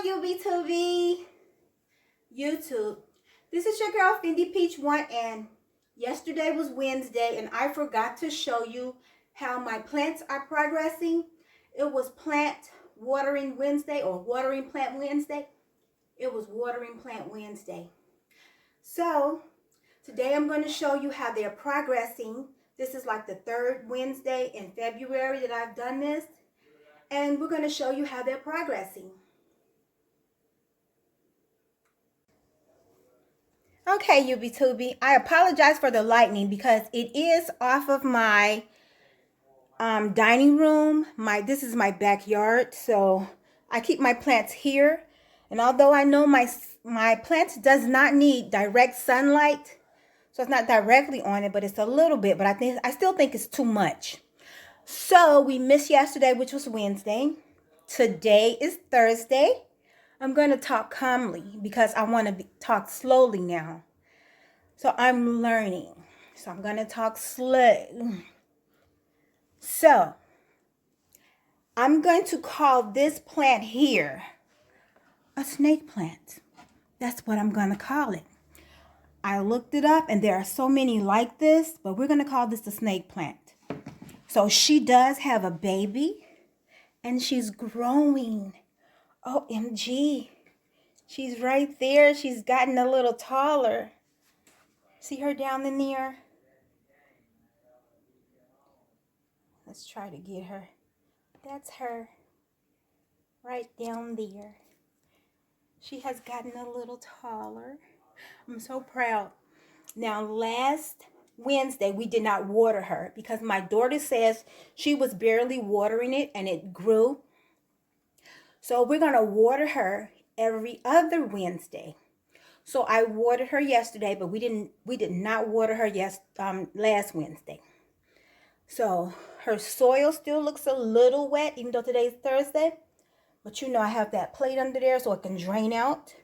UBTV YouTube. This is your girl Fendi Peach One, and yesterday was Wednesday and I forgot to show you how my plants are progressing. It was plant watering Wednesday or watering plant Wednesday. It was watering plant Wednesday. So today I'm going to show you how they're progressing. This is like the third Wednesday in February that I've done this, and we're going to show you how they're progressing. Okay, UBTube, I apologize for the lightning because it is off of my dining room. This is my backyard, so I keep my plants here. And although I know my plants does not need direct sunlight, so it's not directly on it, but it's a little bit. But I still think it's too much. So we missed yesterday, which was Wednesday. Today is Thursday. I'm going to talk calmly because I want to talk slowly now. So I'm learning. So I'm going to talk slow. So I'm going to call this plant here a snake plant. That's what I'm going to call it. I looked it up and there are so many like this, but we're going to call this a snake plant. So she does have a baby and she's growing. OMG. She's right there. She's gotten a little taller. See her down in there? Let's try to get her. That's her. Right down there. She has gotten a little taller. I'm so proud. Now, last Wednesday, we did not water her because my daughter says she was barely watering it and it grew. So we're going to water her every other Wednesday. So I watered her yesterday, but we did not water her last Wednesday. So her soil still looks a little wet, even though today's Thursday. But you know, I have that plate under there so it can drain out.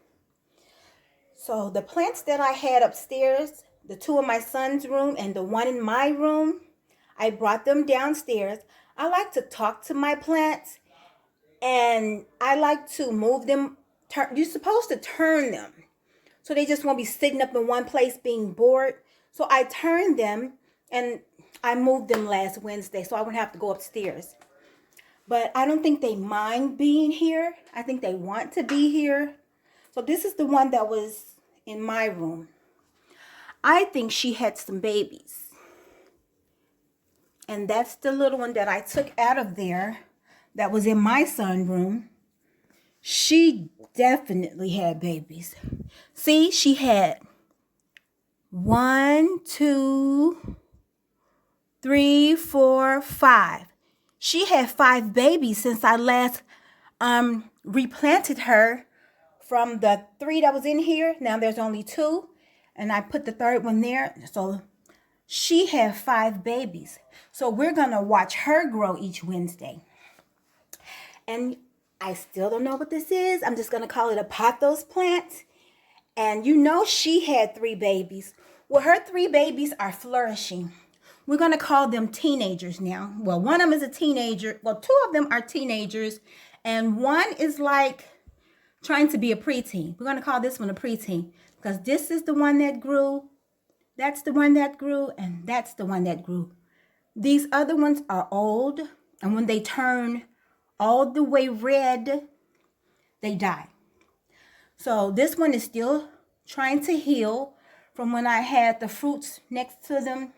So the plants that I had upstairs, the two in my son's room and the one in my room, I brought them downstairs. I like to talk to my plants and I like to move them. You're supposed to turn them, so they just won't be sitting up in one place being bored. So I turned them and I moved them last Wednesday so I wouldn't have to go upstairs. But I don't think they mind being here. I think they want to be here. So this is the one that was in my room. I think she had some babies. And that's the little one that I took out of there that was in my son's room. She definitely had babies. See, she had 1, 2, 3, 4, 5. She had 5 babies since I last replanted her from the 3 that was in here. Now there's only 2, and I put the third one there. So she had 5 babies. So we're going to watch her grow each Wednesday. And I still don't know what this is. I'm just going to call it a pothos plant. And you know she had 3 babies. Well, her 3 babies are flourishing. We're going to call them teenagers now. Well, one of them is a teenager. Well, 2 of them are teenagers. And one is like trying to be a preteen. We're going to call this one a preteen. Because this is the one that grew. That's the one that grew. And that's the one that grew. These other ones are old. And when they turn all the way red, they die. So this one is still trying to heal from when I had the fruits next to them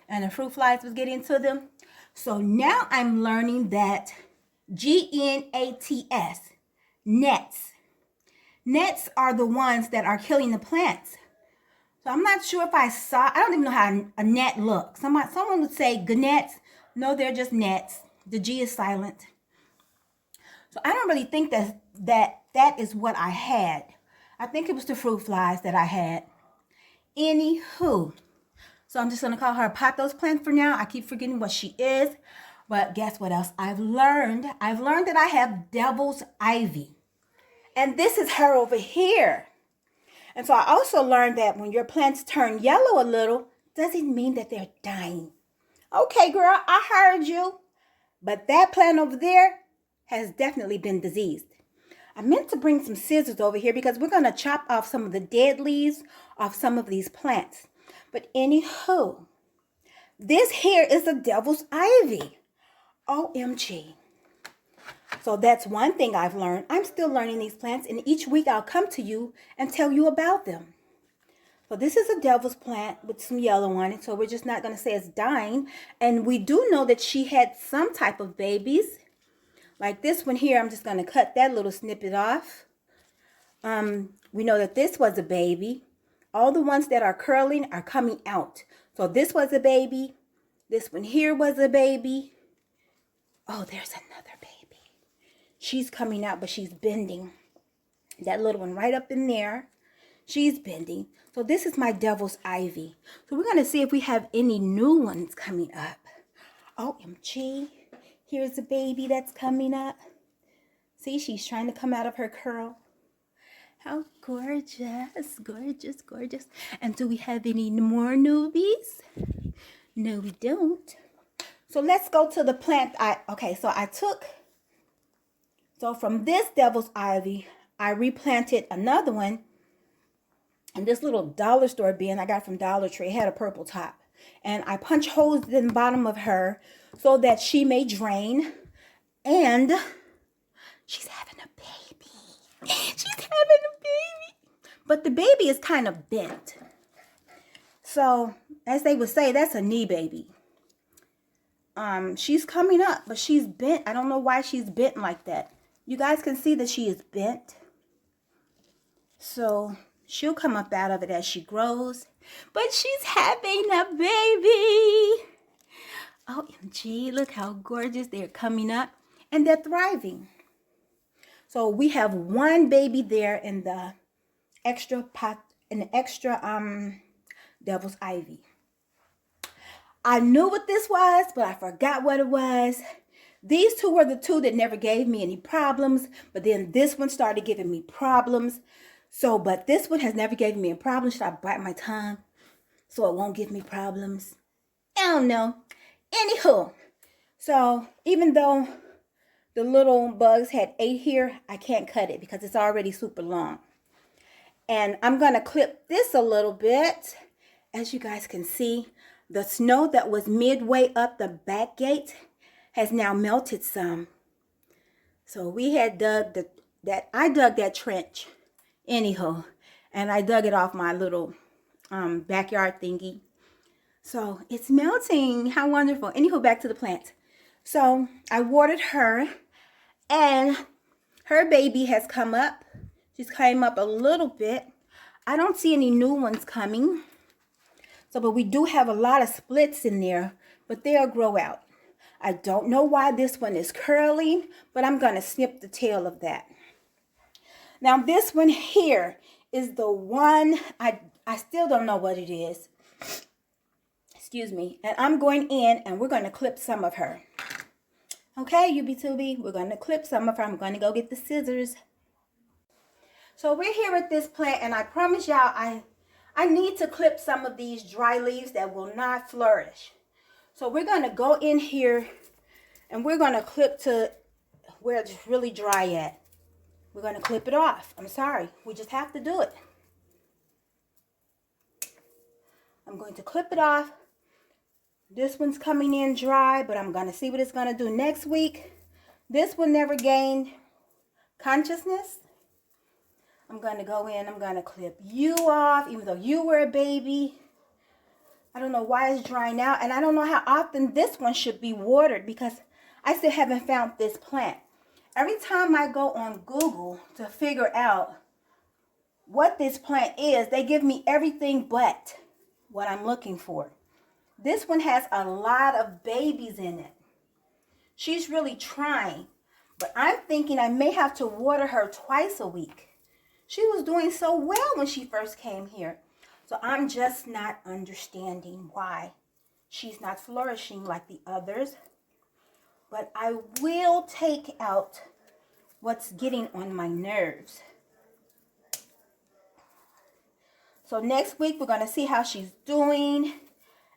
and the fruit flies was getting to them. So now I'm learning that GNATS, nets. Nets are the ones that are killing the plants. So I'm not sure if I don't even know how a net looks. Someone would say gnats. No, they're just nets. The G is silent. So I don't really think that is what I had. I think it was the fruit flies that I had. Anywho, so I'm just going to call her a pothos plant for now. I keep forgetting what she is. But guess what else I've learned? I've learned that I have devil's ivy. And this is her over here. And so I also learned that when your plants turn yellow a little, doesn't mean that they're dying. Okay, girl, I heard you. But that plant over there has definitely been diseased. I meant to bring some scissors over here because we're going to chop off some of the dead leaves off some of these plants. But anywho, this here is the devil's ivy. OMG. So that's one thing I've learned. I'm still learning these plants, and each week I'll come to you and tell you about them. So this is a devil's plant with some yellow on it, so we're just not going to say it's dying. And we do know that she had some type of babies. Like this one here, I'm just going to cut that little snippet off. We know that this was a baby. All the ones that are curling are coming out. So this was a baby. This one here was a baby. Oh, there's another baby. She's coming out, but she's bending. That little one right up in there, she's bending. So this is my devil's ivy. So we're going to see if we have any new ones coming up. OMG. Here's a baby that's coming up. See, she's trying to come out of her curl. How gorgeous, gorgeous, gorgeous. And do we have any more newbies? No, we don't. So let's go to the plant. So from this devil's ivy, I replanted another one. And this little dollar store bin I got from Dollar Tree had a purple top. And I punch holes in the bottom of her so that she may drain. And she's having a baby. She's having a baby. But the baby is kind of bent. So, as they would say, that's a knee baby. She's coming up, but she's bent. I don't know why she's bent like that. You guys can see that she is bent. So, she'll come up out of it as she grows. But she's having a baby. OMG, look how gorgeous they're coming up. And they're thriving. So we have one baby there in the extra pot, devil's ivy. I knew what this was, but I forgot what it was. These two were the two that never gave me any problems, but then this one started giving me problems. So, but this one has never given me a problem. Should I bite my tongue so it won't give me problems? I don't know. Anywho, so even though the little bugs had 8 here, I can't cut it because it's already super long. And I'm going to clip this a little bit. As you guys can see, the snow that was midway up the back gate has now melted some. So we had I dug that trench anyhow, and I dug it off my little backyard thingy. So it's melting. How wonderful. Anyhow, back to the plant. So I watered her, and her baby has come up. She's came up a little bit. I don't see any new ones coming. So, but we do have a lot of splits in there, but they'll grow out. I don't know why this one is curling, but I'm going to snip the tail of that. Now, this one here is the one, I still don't know what it is. Excuse me. And I'm going in and we're going to clip some of her. Okay, UB2B, we're going to clip some of her. I'm going to go get the scissors. So we're here with this plant, and I promise y'all I need to clip some of these dry leaves that will not flourish. So we're going to go in here and we're going to clip to where it's really dry at. We're going to clip it off. I'm sorry. We just have to do it. I'm going to clip it off. This one's coming in dry, but I'm going to see what it's going to do next week. This one never gained consciousness. I'm going to go in. I'm going to clip you off, even though you were a baby. I don't know why it's drying out, and I don't know how often this one should be watered because I still haven't found this plant. Every time I go on Google to figure out what this plant is, they give me everything but what I'm looking for. This one has a lot of babies in it. She's really trying, but I'm thinking I may have to water her twice a week. She was doing so well when she first came here. So I'm just not understanding why she's not flourishing like the others. But I will take out what's getting on my nerves. So next week we're going to see how she's doing.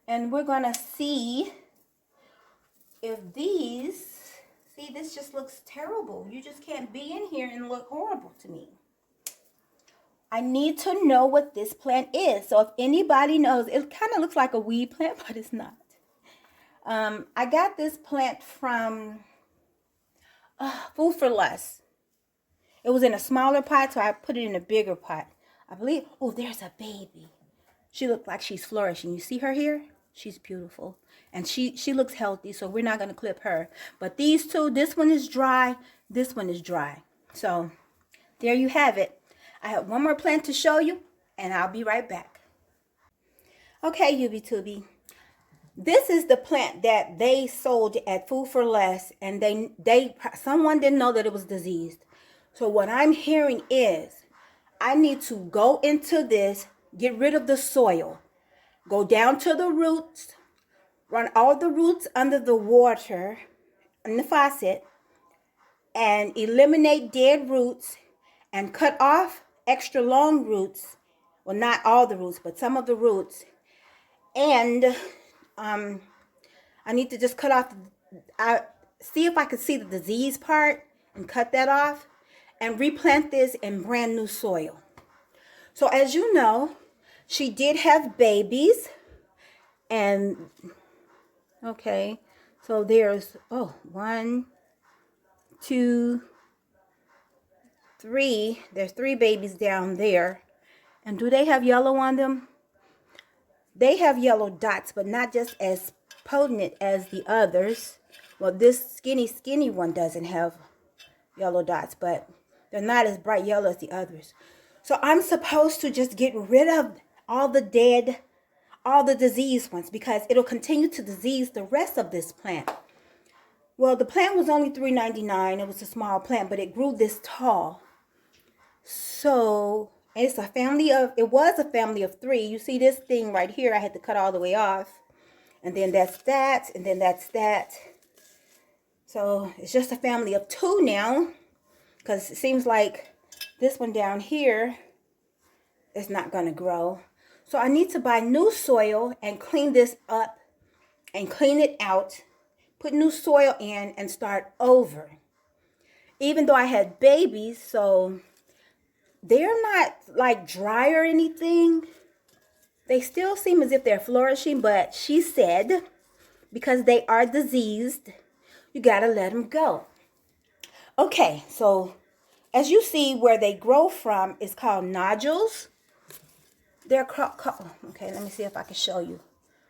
And we're going to see if these, See, this just looks terrible. You just can't be in here and look horrible to me. I need to know what this plant is. So if anybody knows, it kind of looks like a weed plant, but it's not. I got this plant from Food for Less. It was in a smaller pot, so I put it in a bigger pot. I believe, oh, there's a baby. She looks like she's flourishing. You see her here? She's beautiful. And she looks healthy, so we're not going to clip her. But these two, this one is dry, this one is dry. So there you have it. I have one more plant to show you, and I'll be right back. Okay, UBTube. This is the plant that they sold at Food for Less, and someone didn't know that it was diseased. So what I'm hearing is I need to go into this, get rid of the soil, go down to the roots, run all the roots under the water in the faucet, and eliminate dead roots and cut off extra long roots. Well, not all the roots, but some of the roots. And I need to just cut off, see if I can see the disease part and cut that off and replant this in brand new soil. So as you know, she did have babies, and okay, so there's, oh, 1, 2, 3, there's 3 babies down there. And do they have yellow on them? They have yellow dots, but not just as potent as the others. Well, this skinny one doesn't have yellow dots, but they're not as bright yellow as the others. So I'm supposed to just get rid of all the dead, all the diseased ones, because it'll continue to disease the rest of this plant. Well, the plant was only $3.99. It was a small plant, but it grew this tall. So it was a family of 3. You see this thing right here, I had to cut all the way off. And then that's that, and then that's that. So it's just a family of 2 now, because it seems like this one down here is not going to grow. So I need to buy new soil and clean this up and clean it out, put new soil in and start over. Even though I had babies, so they're not like dry or anything. They still seem as if they're flourishing, but she said, because they are diseased, you got to let them go. Okay, so as you see, where they grow from is called nodules. They're called, okay, let me see if I can show you.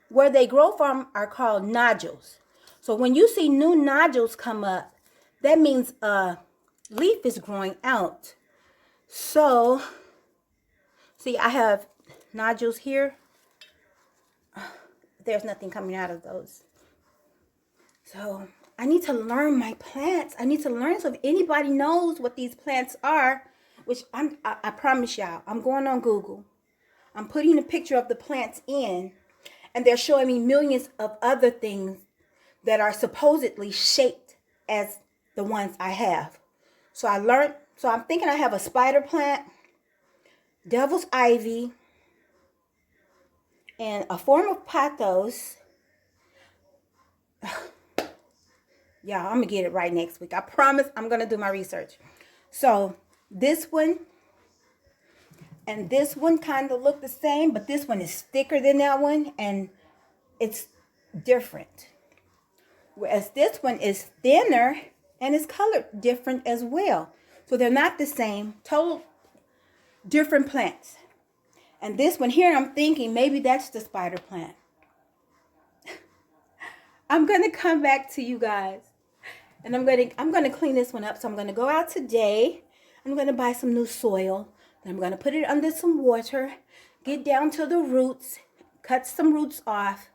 Where they grow from are called nodules. So when you see new nodules come up, that means a leaf is growing out. So, see, I have nodules here. There's nothing coming out of those. So I need to learn my plants. I need to learn. So if anybody knows what these plants are, which I promise y'all, I'm going on Google. I'm putting a picture of the plants in, and they're showing me millions of other things that are supposedly shaped as the ones I have. So I learned. So I'm thinking I have a spider plant, devil's ivy, and a form of pothos. Yeah, I'm going to get it right next week. I promise I'm going to do my research. So this one and this one kind of look the same, but this one is thicker than that one, and it's different. Whereas this one is thinner and it's colored different as well. So they're not the same, total different plants. And this one here, I'm thinking maybe that's the spider plant. I'm going to come back to you guys. And I'm going to clean this one up. So I'm going to go out today. I'm going to buy some new soil. Then I'm going to put it under some water, get down to the roots, cut some roots off,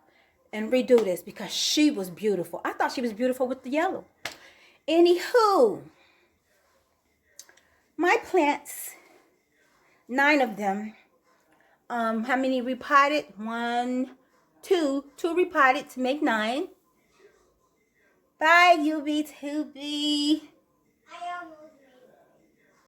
and redo this because she was beautiful. I thought she was beautiful with the yellow. Anywho, my plants, 9 of them. How many repotted? 1, 2. 2 repotted to make 9. Bye, UBTube.